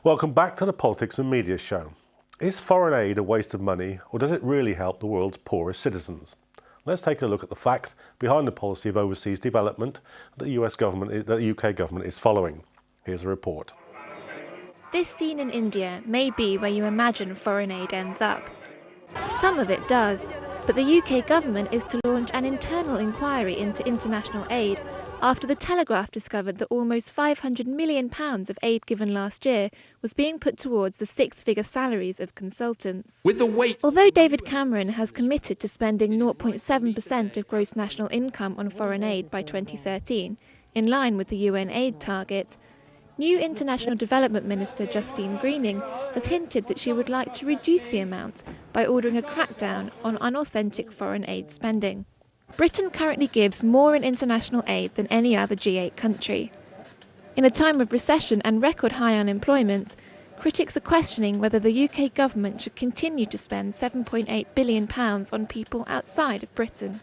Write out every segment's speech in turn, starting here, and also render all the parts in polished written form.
Welcome back to the Politics and Media Show. Is foreign aid a waste of money, or does it really help the world's poorest citizens? Let's take a look at the facts behind the policy of overseas development that the UK government is following. Here's a report. This scene in India may be where you imagine foreign aid ends up. Some of it does, but the UK government is to launch an internal inquiry into international aid after the Telegraph discovered that almost £500 million of aid given last year was being put towards the six-figure salaries of consultants. Although David Cameron has committed to spending 0.7% of gross national income on foreign aid by 2013, in line with the UN aid target, new International Development Minister Justine Greening has hinted that she would like to reduce the amount by ordering a crackdown on unauthentic foreign aid spending. Britain currently gives more in international aid than any other G8 country. In a time of recession and record high unemployment, critics are questioning whether the UK government should continue to spend £7.8 billion on people outside of Britain.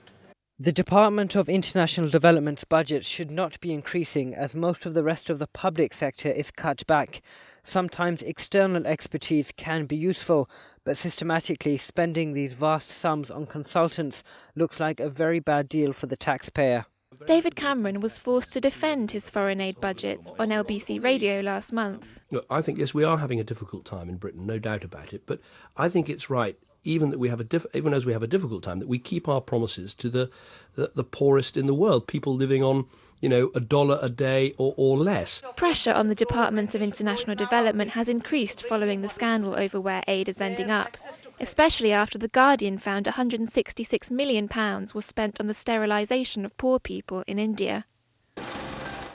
The Department of International Development's budget should not be increasing as most of the rest of the public sector is cut back. Sometimes external expertise can be useful, but systematically spending these vast sums on consultants looks like a very bad deal for the taxpayer. David Cameron was forced to defend his foreign aid budget on LBC Radio last month. Look, I think, yes, we are having a difficult time in Britain, no doubt about it, but I think it's right, even as we have a difficult time, that we keep our promises to the poorest in the world, people living on, $1 a day or less. Pressure on the Department of International Development has increased following the scandal over where aid is ending up, especially after The Guardian found £166 million was spent on the sterilisation of poor people in India.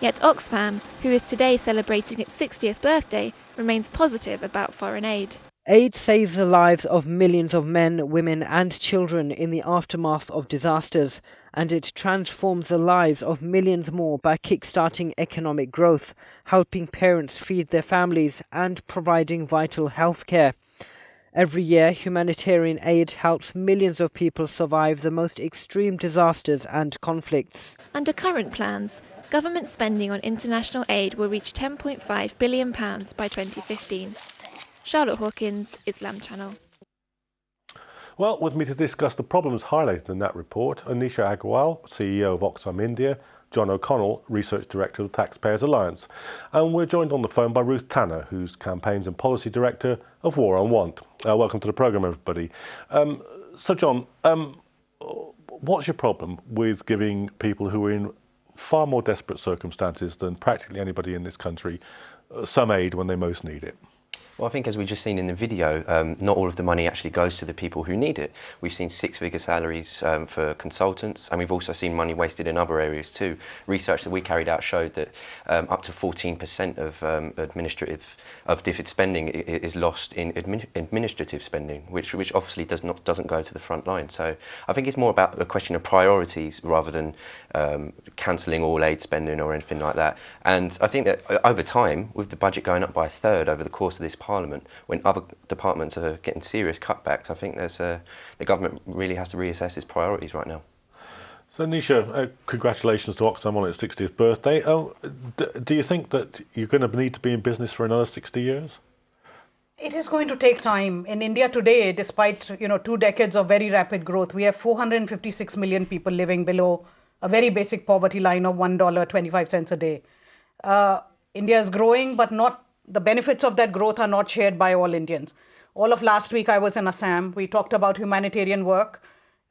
Yet Oxfam, who is today celebrating its 60th birthday, remains positive about foreign aid. Aid saves the lives of millions of men, women and children in the aftermath of disasters, and it transforms the lives of millions more by kickstarting economic growth, helping parents feed their families and providing vital health care. Every year, humanitarian aid helps millions of people survive the most extreme disasters and conflicts. Under current plans, government spending on international aid will reach £10.5 billion by 2015. Charlotte Hawkins, Islam Channel. Well, with me to discuss the problems highlighted in that report, Anisha Agarwal, CEO of Oxfam India, John O'Connell, Research Director of the Taxpayers Alliance. And we're joined on the phone by Ruth Tanner, who's Campaigns and Policy Director of War on Want. Welcome to the programme, everybody. So, John, what's your problem with giving people who are in far more desperate circumstances than practically anybody in this country some aid when they most need it? Well, I think as we've just seen in the video, not all of the money actually goes to the people who need it. We've seen six-figure salaries for consultants, and we've also seen money wasted in other areas too. Research that we carried out showed that up to 14% of DFID spending is lost in administrative spending, which obviously doesn't go to the front line. So I think it's more about a question of priorities rather than cancelling all aid spending or anything like that. And I think that over time, with the budget going up by a third over the course of this Parliament, when other departments are getting serious cutbacks, I think the government really has to reassess its priorities right now. So, Nisha, congratulations to Oxfam on its 60th birthday. Do you think that you're going to need to be in business for another 60 years? It is going to take time. In India today, despite 2 decades of very rapid growth, we have 456 million people living below a very basic poverty line of $1.25 a day. India is growing, but the benefits of that growth are not shared by all Indians. All of last week I was in Assam. We talked about humanitarian work.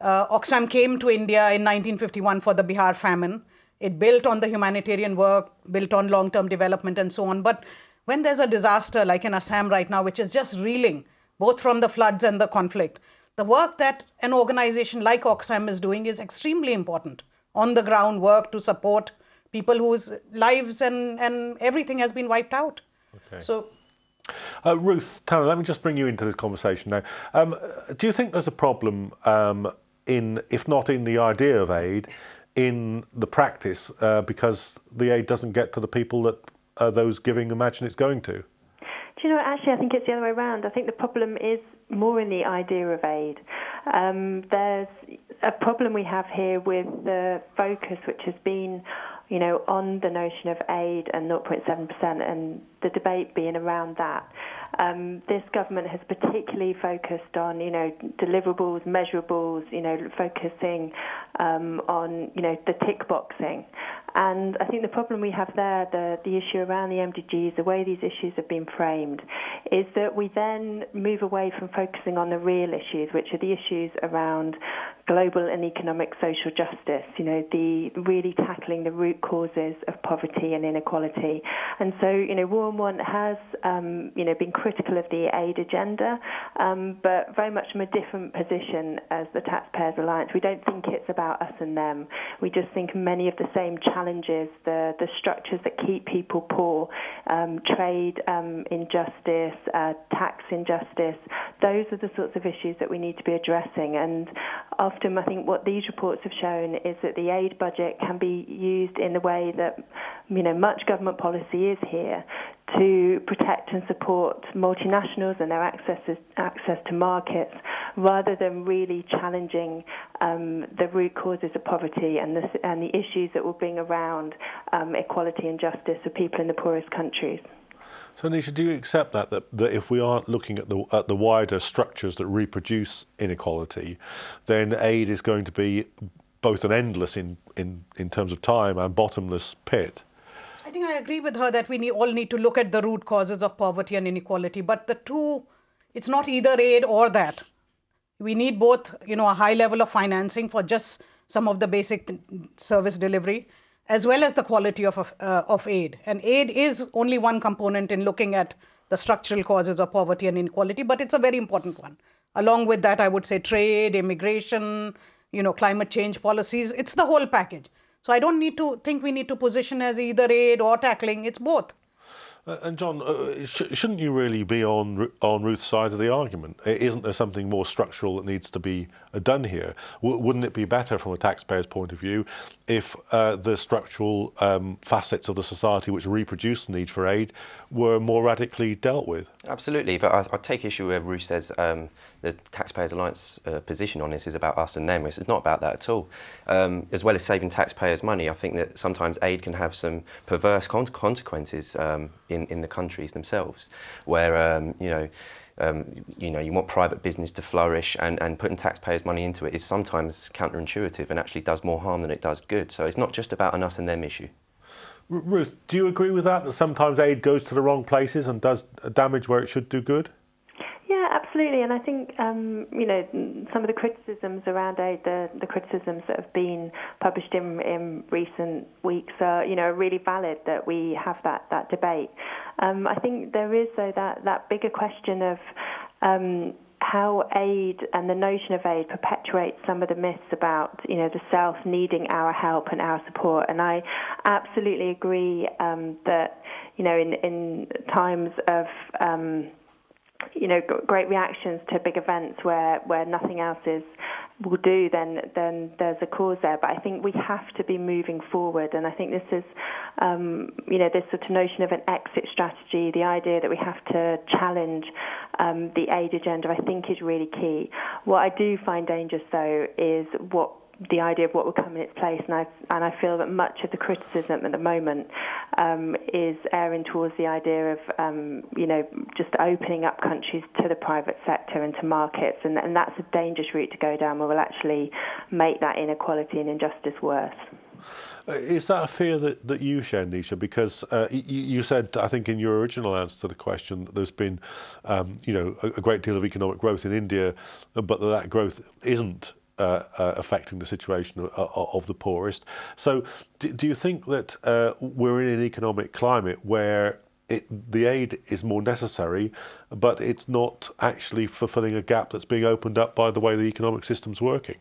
Oxfam came to India in 1951 for the Bihar famine. It built on the humanitarian work, built on long-term development and so on. But when there's a disaster like in Assam right now, which is just reeling, both from the floods and the conflict, the work that an organization like Oxfam is doing is extremely important. On the ground work to support people whose lives and everything has been wiped out. Okay. So, Ruth Tanner, let me just bring you into this conversation now. Do you think there's a problem if not in the idea of aid, in the practice, because the aid doesn't get to the people that those giving imagine it's going to? Do you know, actually, I think it's the other way around. I think the problem is more in the idea of aid. There's a problem we have here with the focus, which has been on the notion of aid and 0.7% and the debate being around that. This government has particularly focused on, deliverables, measurables, focusing on, the tick boxing. And I think the problem we have there, the issue around the MDGs, the way these issues have been framed, is that we then move away from focusing on the real issues, which are the issues around global and economic social justice, the really tackling the root causes of poverty and inequality. And so, War on Want has, been critical of the aid agenda, but very much from a different position as the Taxpayers Alliance. We don't think it's about us and them. We just think many of the same challenges, the structures that keep people poor, trade injustice, tax injustice, those are the sorts of issues that we need to be addressing. And often I think what these reports have shown is that the aid budget can be used in the way that much government policy is here, to protect and support multinationals and their access to markets, rather than really challenging the root causes of poverty and the issues that will bring around equality and justice for people in the poorest countries. So, Nisha, do you accept that if we aren't looking at the wider structures that reproduce inequality, then aid is going to be both an endless in terms of time and bottomless pit? I think I agree with her that we all need to look at the root causes of poverty and inequality, but the two, it's not either aid or that. We need both, a high level of financing for just some of the basic service delivery, as well as the quality of aid. And aid is only one component in looking at the structural causes of poverty and inequality, but it's a very important one. Along with that, I would say trade, immigration, climate change policies, it's the whole package. So I don't think we need to position as either aid or tackling, it's both. And John, shouldn't you really be on Ruth's side of the argument? Isn't there something more structural that needs to be done here? Wouldn't it be better from a taxpayer's point of view if the structural facets of the society which reproduce the need for aid were more radically dealt with? Absolutely, but I take issue where Ruth says the Taxpayers Alliance position on this is about us and them. It's not about that at all. As well as saving taxpayers' money, I think that sometimes aid can have some perverse consequences in the countries themselves, where you want private business to flourish, and putting taxpayers' money into it is sometimes counterintuitive and actually does more harm than it does good. So it's not just about an us and them issue. Ruth, do you agree with that sometimes aid goes to the wrong places and does damage where it should do good? Yeah, absolutely. And I think, some of the criticisms around aid, the criticisms that have been published in recent weeks are, really valid, that we have that debate. I think there is, though, that bigger question of how aid and the notion of aid perpetuates some of the myths about, the South needing our help and our support. And I absolutely agree that, in times of great reactions to big events where nothing else will do, then there's a cause there. But I think we have to be moving forward, and I think this is, this sort of notion of an exit strategy, the idea that we have to challenge the aid agenda, I think is really key. What I do find dangerous, though, is the idea of what will come in its place, and I feel that much of the criticism at the moment is erring towards the idea of just opening up countries to the private sector and to markets, and that's a dangerous route to go down, where we'll actually make that inequality and injustice worse. Is that a fear that you share, Nisha? Because you said, I think in your original answer to the question, that there's been a great deal of economic growth in India, but that growth isn't affecting the situation of the poorest. So do you think that we're in an economic climate where the aid is more necessary, but it's not actually fulfilling a gap that's being opened up by the way the economic system's working?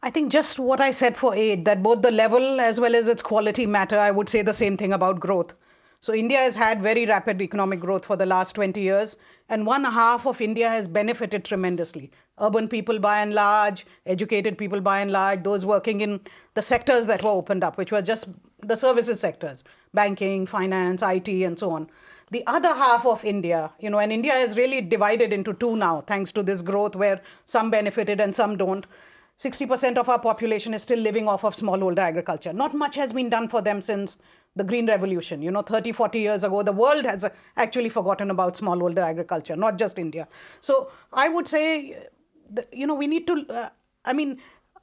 I think just what I said for aid, that both the level as well as its quality matter, I would say the same thing about growth. So India has had very rapid economic growth for the last 20 years, and 1/2 of India has benefited tremendously. Urban people by and large, educated people by and large, those working in the sectors that were opened up, which were just the services sectors, banking, finance, IT, and so on. The other half of India, and India is really divided into two now, thanks to this growth where some benefited and some don't. 60% of our population is still living off of smallholder agriculture. Not much has been done for them since the Green Revolution. 30, 40 years ago, the world has actually forgotten about smallholder agriculture, not just India. So I would say, we need to,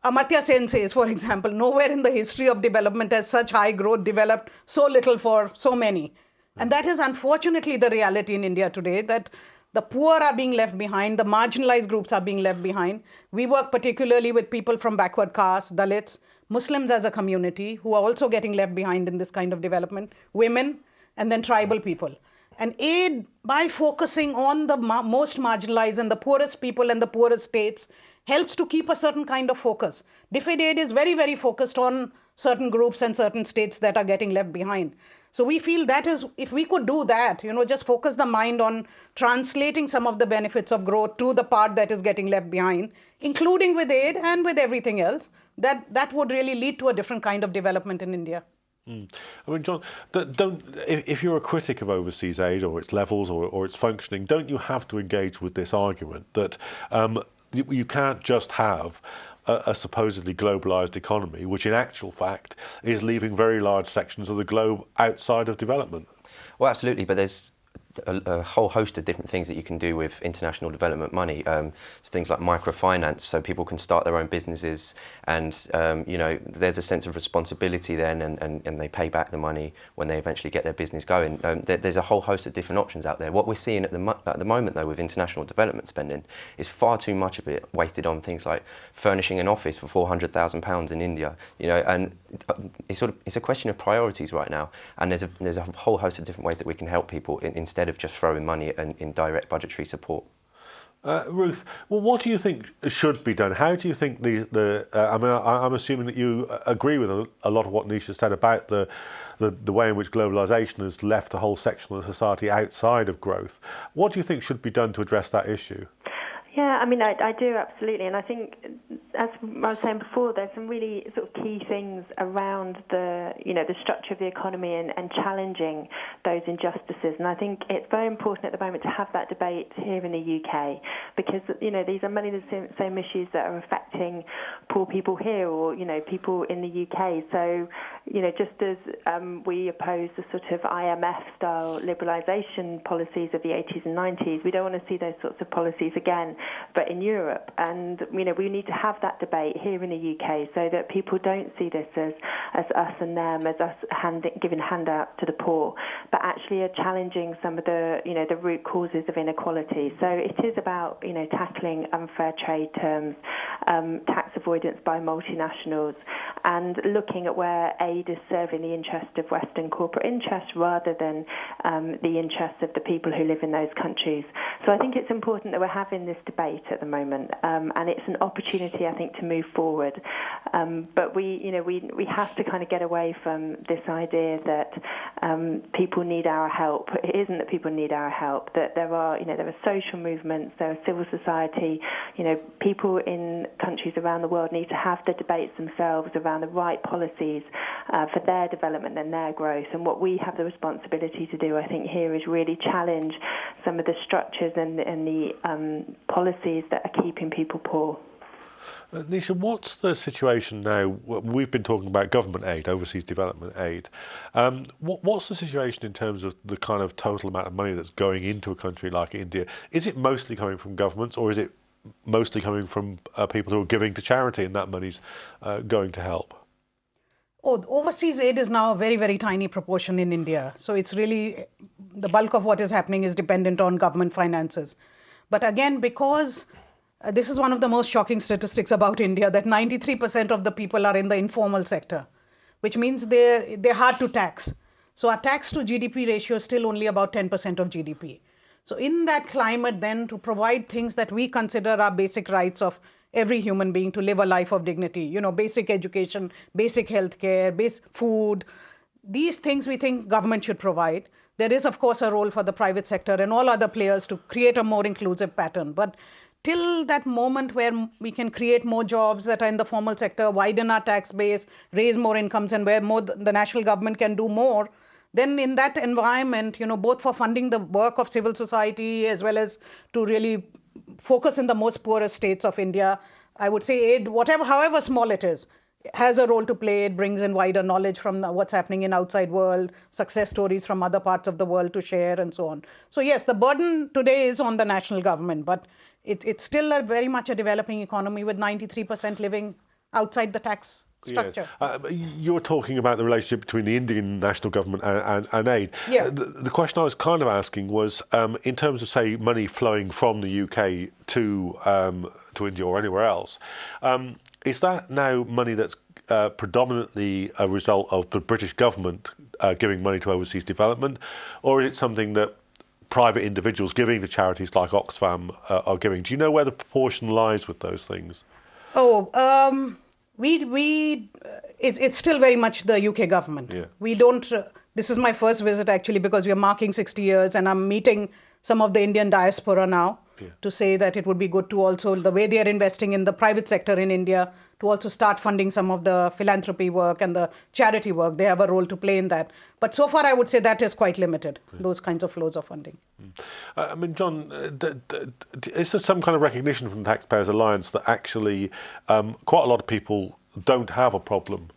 Amartya Sen says, for example, nowhere in the history of development has such high growth developed so little for so many. And that is unfortunately the reality in India today, that the poor are being left behind, the marginalized groups are being left behind. We work particularly with people from backward castes, Dalits, Muslims as a community who are also getting left behind in this kind of development, women, and then tribal people. And aid, by focusing on the most marginalized and the poorest people and the poorest states, helps to keep a certain kind of focus. DFID aid is very, very focused on certain groups and certain states that are getting left behind. So we feel that is, if we could do that, just focus the mind on translating some of the benefits of growth to the part that is getting left behind, including with aid and with everything else, that would really lead to a different kind of development in India. John, if you're a critic of overseas aid or its levels or its functioning, don't you have to engage with this argument that you can't just have a supposedly globalized economy, which in actual fact is leaving very large sections of the globe outside of development? Well, absolutely, but there's a whole host of different things that you can do with international development money. So things like microfinance, so people can start their own businesses, and there's a sense of responsibility then, and they pay back the money when they eventually get their business going. There's a whole host of different options out there. What we're seeing at the moment, though, with international development spending, is far too much of it wasted on things like furnishing an office for £400,000 in India. And it's a question of priorities right now, and there's a whole host of different ways that we can help people instead of just throwing money in direct budgetary support. Ruth, well, what do you think should be done? How do you think I'm assuming that you agree with a lot of what Nisha said about the way in which globalisation has left a whole section of society outside of growth. What do you think should be done to address that issue? Yeah, I do, absolutely. And I think, as I was saying before, there's some really sort of key things around the structure of the economy and challenging those injustices. And I think it's very important at the moment to have that debate here in the UK, because, these are many of the same issues that are affecting poor people here or, people in the UK. So, just as we oppose the sort of IMF-style liberalisation policies of the 80s and 90s, we don't want to see those sorts of policies again, but in Europe. And, we need to have that debate here in the UK so that people don't see this as us and them, as us giving handouts to the poor, but actually are challenging some of the, the root causes of inequality. So it is about, tackling unfair trade terms, tax avoidance by multinationals, and looking at where aid is serving the interest of Western corporate interests rather than the interests of the people who live in those countries. So I think it's important that we're having this debate at the moment, and it's an opportunity, I think, to move forward. But we have to kind of get away from this idea that people need our help. It isn't that people need our help. That there are social movements, there are civil society. People in countries around the world need to have the debates themselves around the right policies for their development and their growth. And what we have the responsibility to do, I think, here is really challenge some of the structures and the policies that are keeping people poor. Nisha, what's the situation now? We've been talking about government aid, overseas development aid. What's the situation in terms of the kind of total amount of money that's going into a country like India? Is it mostly coming from governments, or is it mostly coming from people who are giving to charity and that money's going to help? Overseas aid is now a very, very tiny proportion in India. So it's really, the bulk of what is happening is dependent on government finances. But again, because this is one of the most shocking statistics about India, that 93% of the people are in the informal sector, which means they're hard to tax. So our tax to GDP ratio is still only about 10% of GDP. So in that climate then, to provide things that we consider are basic rights of every human being to live a life of dignity, basic education, basic healthcare, basic food, these things we think government should provide. There is, of course, a role for the private sector and all other players to create a more inclusive pattern. But till that moment where we can create more jobs that are in the formal sector, widen our tax base, raise more incomes, and where the national government can do more, then in that environment, both for funding the work of civil society as well as to really focus in the most poorest states of India, I would say aid, however small it is, has a role to play. It brings in wider knowledge from what's happening in outside world, success stories from other parts of the world to share, and so on. So yes, the burden today is on the national government, but it's still very much a developing economy with 93% living outside the tax structure. Yeah. You're talking about the relationship between the Indian national government and aid. Yeah. The question I was kind of asking was, in terms of, say, money flowing from the UK to India or anywhere else, is that now money that's predominantly a result of the British government giving money to overseas development, or is it something that private individuals giving to charities like Oxfam are giving? Do you know where the proportion lies with those things? It's still very much the UK government. Yeah. We don't. This is my first visit actually, because we are marking 60 years, and I'm meeting some of the Indian diaspora now to say that it would be good to also, the way they are investing in the private sector in India, to also start funding some of the philanthropy work and the charity work. They have a role to play in that. But so far, I would say that is quite limited, those kinds of flows of funding. I mean, John, is there some kind of recognition from the Taxpayers Alliance that actually quite a lot of people don't have a problem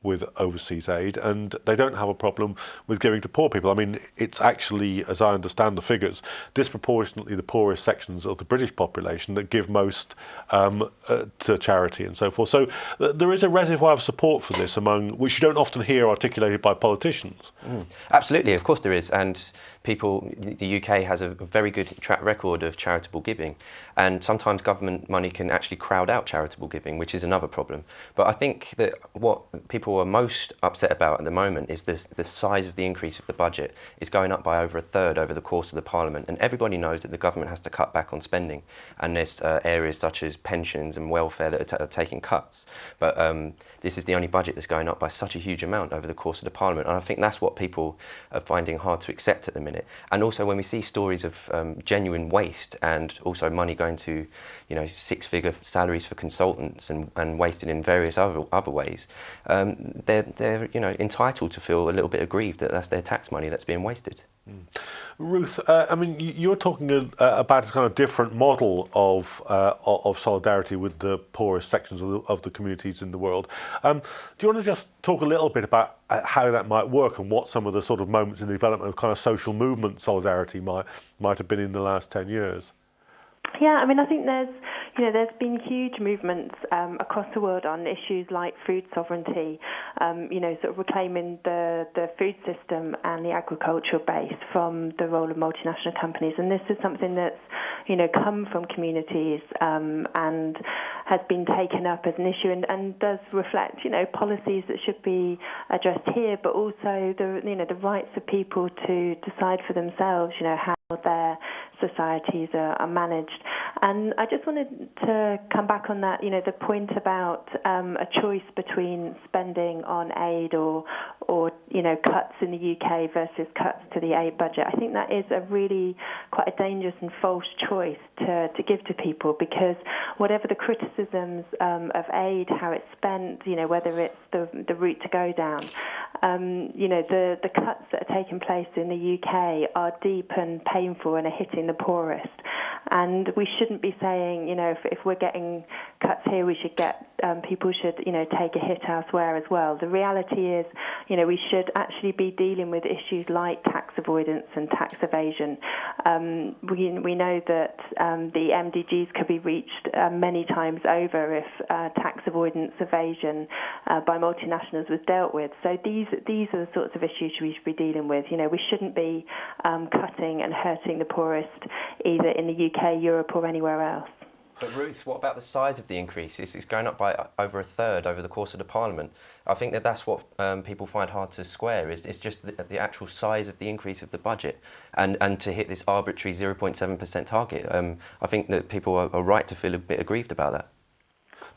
with overseas aid, and they don't have a problem with giving to poor people? I mean, it's actually, as I understand the figures, disproportionately the poorest sections of the British population that give most to charity and so forth. So there is a reservoir of support for this among, which you don't often hear articulated by politicians. Absolutely, of course there is, and the UK has a very good track record of charitable giving, and sometimes government money can actually crowd out charitable giving, which is another problem. But I think that what people are most upset about at the moment is the size of the increase of the budget is going up by over a third over the course of the Parliament, and everybody knows that the government has to cut back on spending, and there's areas such as pensions and welfare that are taking cuts. But this is the only budget that's going up by such a huge amount over the course of the Parliament, and I think that's what people are finding hard to accept at the minute. And also when we see stories of genuine waste, and also money going to, six-figure salaries for consultants and wasted in various other ways, they're entitled to feel a little bit aggrieved that that's their tax money that's being wasted. Ruth, I mean, you're talking about a kind of different model of solidarity with the poorest sections of the communities in the world. Do you want to just talk a little bit about how that might work, and what some of the sort of moments in the development of kind of social movement solidarity might have been in the last 10 years? Yeah, I mean, I think there's been huge movements across the world on issues like food sovereignty, sort of reclaiming the food system and the agricultural base from the role of multinational companies. And this is something that's, come from communities and has been taken up as an issue and does reflect, policies that should be addressed here, but also the rights of people to decide for themselves, how their societies are managed. And I just wanted to come back on that, the point about a choice between spending on aid or cuts in the UK versus cuts to the aid budget. I think that is a really quite a dangerous and false choice to give to people, because whatever the criticisms of aid, how it's spent, whether it's the route to go down, the cuts that are taking place in the UK are deep and painful and are hitting the poorest. And we shouldn't be saying, if we're getting cuts here, we should people should, take a hit elsewhere as well. The reality is, we should actually be dealing with issues like tax avoidance and tax evasion. We know that the MDGs could be reached many times over if tax avoidance, evasion by multinationals was dealt with. So these are the sorts of issues we should be dealing with. We shouldn't be cutting and hurting the poorest either in the UK, Europe or anywhere else. But Ruth, what about the size of the increase? It's going up by over a third over the course of the Parliament. I think that's what people find hard to square, is just the actual size of the increase of the budget, and to hit this arbitrary 0.7% target. I think that people are right to feel a bit aggrieved about that.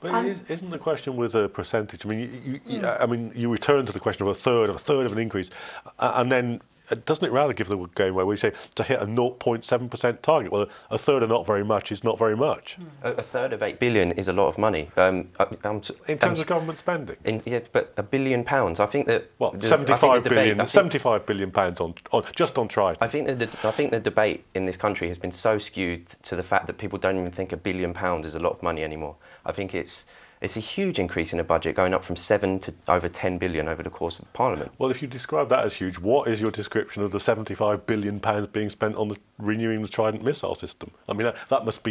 But isn't the question with a percentage? I mean, you return to the question of a third of an increase, and then doesn't it rather give the game away where you say to hit a 0.7% target? Well, a third of not very much is not very much. A third of £8 billion is a lot of money. In terms of government spending? Yeah, but £1 billion, I think that... Well, 75 billion pounds on just on Trident. I think the debate in this country has been so skewed to the fact that people don't even think £1 billion is a lot of money anymore. I think it's a huge increase in a budget, going up from 7 to over 10 billion over the course of Parliament. Well, if you describe that as huge, what is your description of the £75 billion being spent on renewing the Trident missile system? I mean, that must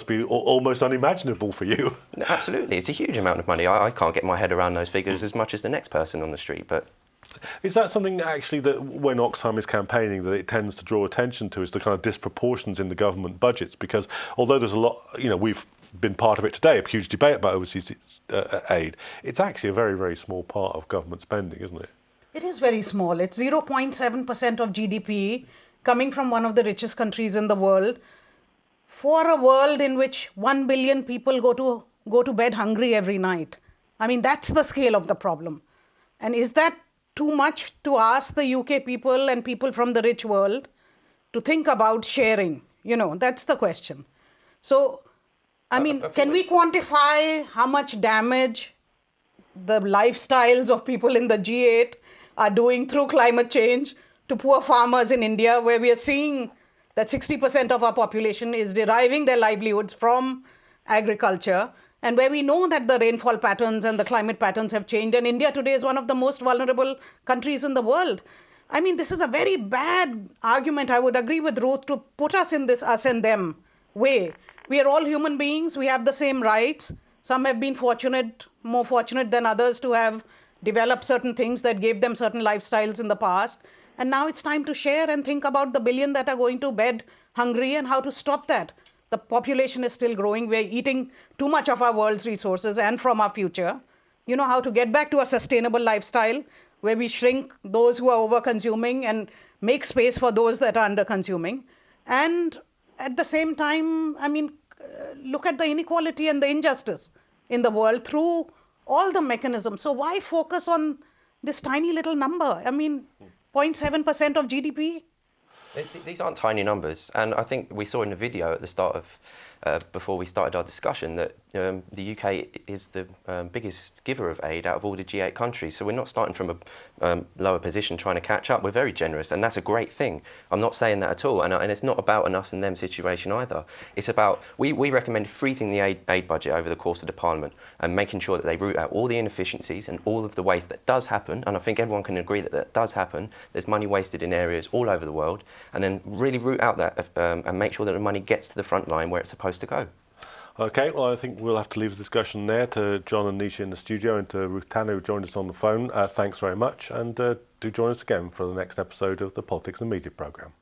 be almost unimaginable for you. Absolutely, it's a huge amount of money. I can't get my head around those figures as much as the next person on the street, but... Is that something actually that when Oxfam is campaigning that it tends to draw attention to, is the kind of disproportions in the government budgets? Because although there's a lot, we've been part of it today, a huge debate about overseas aid, it's actually a very, very small part of government spending, isn't it? It is very small. It's 0.7% of GDP coming from one of the richest countries in the world for a world in which 1 billion people go to bed hungry every night. I mean, that's the scale of the problem. And is that too much to ask the UK people and people from the rich world to think about sharing? That's the question. So, I mean, can we quantify how much damage the lifestyles of people in the G8 are doing through climate change to poor farmers in India, where we are seeing that 60% of our population is deriving their livelihoods from agriculture, and where we know that the rainfall patterns and the climate patterns have changed, and India today is one of the most vulnerable countries in the world. I mean, this is a very bad argument, I would agree with Ruth, to put us in this us and them way. We are all human beings, we have the same rights. Some have been more fortunate than others to have developed certain things that gave them certain lifestyles in the past. And now it's time to share and think about the billion that are going to bed hungry and how to stop that. The population is still growing. We're eating too much of our world's resources and from our future. How to get back to a sustainable lifestyle where we shrink those who are over-consuming and make space for those that are under-consuming. And at the same time, I mean, look at the inequality and the injustice in the world through all the mechanisms. So why focus on this tiny little number? I mean, 0.7% of GDP? These aren't tiny numbers, and I think we saw in the video at the start of, before we started our discussion, that the UK is the biggest giver of aid out of all the G8 countries. So we're not starting from a lower position trying to catch up. We're very generous, and that's a great thing. I'm not saying that at all, and it's not about an us and them situation either. It's about, we recommend freezing the aid budget over the course of the Parliament and making sure that they root out all the inefficiencies and all of the waste that does happen, and I think everyone can agree that that does happen. There's money wasted in areas all over the world, and then really root out that and make sure that the money gets to the front line where it's supposed to go. OK, well, I think we'll have to leave the discussion there. To John and Nisha in the studio and to Ruth Tanner, who joined us on the phone, thanks very much, and do join us again for the next episode of the Politics and Media programme.